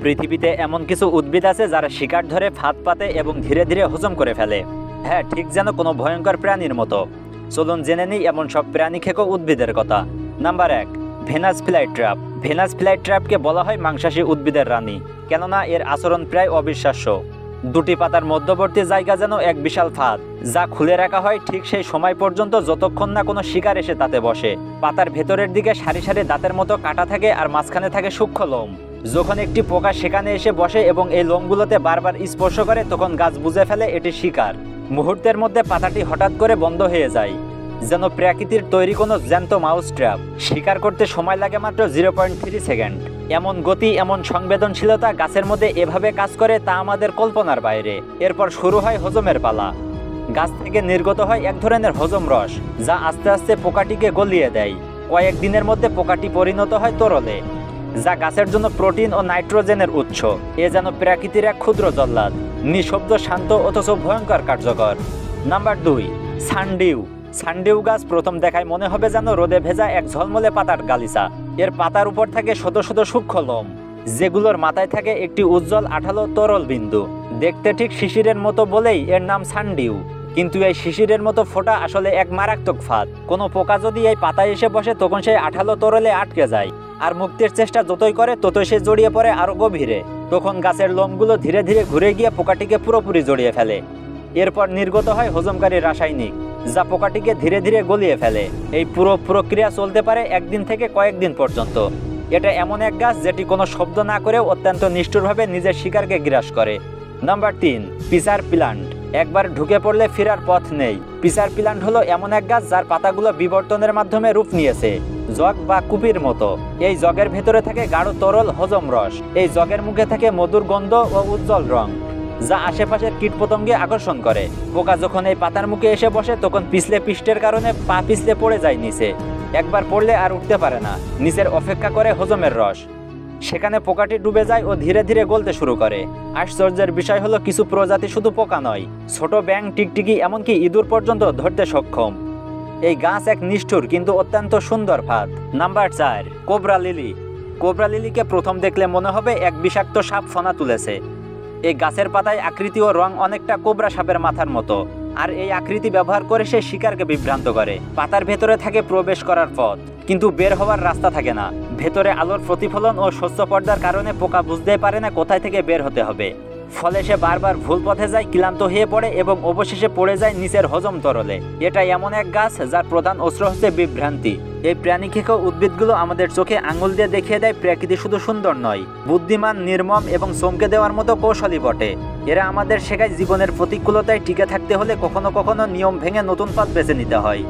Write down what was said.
পৃথিবীতে এমন কিছু উদ্ভিদ আছে যারা শিকার ধরে ফাঁদ পাতে এবং ধীরে ধীরে হজম করে ফেলে। হ্যাঁ, ঠিক যেন কোনো ভয়ঙ্কর প্রাণীর মতো। চলুন জেনে নিই এমন সব প্রাণী খেকো উদ্ভিদের কথা। Number 1, Venus flytrap. ভেনাস ফ্লাইট্র্যাপকে বলা হয় মাংসাশী উদ্ভিদের রানী, কেননা এর আচরণ প্রায় অবিশ্বাস্য। দুটি পাতার মধ্যবর্তী জায়গা যেন এক বিশাল ফাঁদ, যা খুলে রাখা হয় ঠিক সেই সময় পর্যন্ত যতক্ষণ না কোনো শিকার এসে তাতে বসে। পাতার ভেতরের দিকে সারি সারি দাঁতের মতো কাটা থাকে আর মাঝখানে থাকে সূক্ষ্ম লোম। যখন একটি পোকা সেখানে এসে বসে এবং এই লোমগুলোতে বারবার স্পর্শ করে, তখন গাছ বুঝে ফেলে এটি শিকার। মুহূর্তের মধ্যে পাতাটি হঠাৎ করে বন্ধ হয়ে যায়, যেন প্রকৃতির তৈরি কোনো জ্যান্ত মাউস ট্র্যাপ। শিকার করতে সময় লাগে মাত্র 0.3 সেকেন্ড। এমন গতি, এমন সংবেদনশীলতা গাছের মধ্যে এভাবে কাজ করে তা আমাদের কল্পনার বাইরে। এরপর শুরু হয় হজমের পালা। গাছ থেকে নির্গত হয় এক ধরনের হজম রস, যা আস্তে আস্তে পোকাটিকে গলিয়ে দেয়। কয়েকদিনের মধ্যে পোকাটি পরিণত হয় তরলে, যা গাছের জন্য প্রোটিন ও নাইট্রোজেনের উৎস। এ যেন প্রকৃতির এক ক্ষুদ্র জল্লাদ, নিঃশব্দ, শান্ত অথচ ভয়ঙ্কর কার্যকর। Number 2, sundew. সানডিউ গাছ প্রথম দেখায় মনে হবে যেন রোদে ভেজা এক ঝলমলে পাতার গালিচা। এর পাতার উপর থাকে শত শত সূক্ষ্ম লোম, যেগুলোর মাথায় থাকে একটি উজ্জ্বল আঠালো তরল বিন্দু। দেখতে ঠিক শিশিরের মতো বলেই এর নাম সানডিউ। কিন্তু এই শিশিরের মতো ফোঁটা আসলে এক মারাত্মক ফাঁদ। কোনো পোকা যদি এই পাতায় এসে বসে, তখন সেই আঠালো তরলে আটকে যায়, আর মুক্তির চেষ্টা যতই করে ততই সে জড়িয়ে পড়ে আরো গভীরে। তখন গাছের লোমগুলো ধীরে ধীরে ঘুরে গিয়ে পোকাটিকে পুরোপুরি জড়িয়ে ফেলে। এরপর নির্গত হয় হজমকারী রাসায়নিক, যা পোকাটিকে ধীরে ধীরে গলিয়ে ফেলে। এই পুরো প্রক্রিয়া চলতে পারে একদিন থেকে কয়েকদিন পর্যন্ত। এটা এমন এক গাছ যেটি কোনো শব্দ না করে অত্যন্ত নিষ্ঠুরভাবে নিজের শিকারকে গ্রাস করে। Number 3, pitcher plant. একবার ঢুকে পড়লে ফেরার পথ নেই। পিসার প্লান্ট হলো এমন এক গাছ যার পাতাগুলো বিবর্তনের মাধ্যমে রূপ নিয়েছে জগ বা কুপির মতো। এই জগের ভেতরে থাকে গাঢ় তরল হজম রস। এই জগের মুখে থাকে মধুর গন্ধ ও উজ্জ্বল রং, যা আশেপাশের কীটপতঙ্গে আকর্ষণ করে। পোকা যখন এই পাতার মুখে এসে বসে, তখন পিছলে পৃষ্ঠের কারণে পা পিছলে পড়ে যায় নিচে। একবার পড়লে আর উঠতে পারে না। নিচের অপেক্ষা করে হজমের রস। সেখানে পোকাটি ডুবে যায় ও ধীরে ধীরে গলতে শুরু করে। আশ্চর্যের বিষয় হলো, কিছু প্রজাতি শুধু পোকা নয়, ছোট ব্যাঙ, টিকটিকি, এমনকি ইঁদুর পর্যন্ত ধরতে সক্ষম। এই গাছ এক নিষ্ঠুর কিন্তু অত্যন্ত সুন্দর ফাঁদ। Number 4, cobra lily. কোবরা লিলিকে প্রথম দেখলে মনে হবে এক বিষাক্ত সাপ ফনা তুলেছে। এই গাছের পাতায় আকৃতি ও রং অনেকটা কোবরা সাপের মাথার মতো, আর এই আকৃতি ব্যবহার করে সে শিকারকে বিভ্রান্ত করে। পাতার ভেতরে থাকে প্রবেশ করার পথ, কিন্তু বের হওয়ার রাস্তা থাকে না। ভেতরে আলোর প্রতিফলন ও শস্য পর্দার কারণে পোকা বুঝতে পারে না কোথায় থেকে বের হতে হবে। ফলে সে বারবার ভুল পথে যায়, ক্লান্ত হয়ে পড়ে এবং অবশেষে পড়ে যায় নিচের হজম তরলে। এটা এমন এক গাছ যার প্রধান অস্ত্র হচ্ছে বিভ্রান্তি। এই প্রাণী খেকো উদ্ভিদগুলো আমাদের চোখে আঙুল দিয়ে দেখিয়ে দেয় প্রকৃতি শুধু সুন্দর নয়, বুদ্ধিমান, নির্মম এবং চমকে দেওয়ার মতো কৌশলী বটে। এরা আমাদের শেখায় জীবনের প্রতিকূলতায় টিকে থাকতে হলে কখনো কখনো নিয়ম ভেঙে নতুন পথ বেছে নিতে হয়।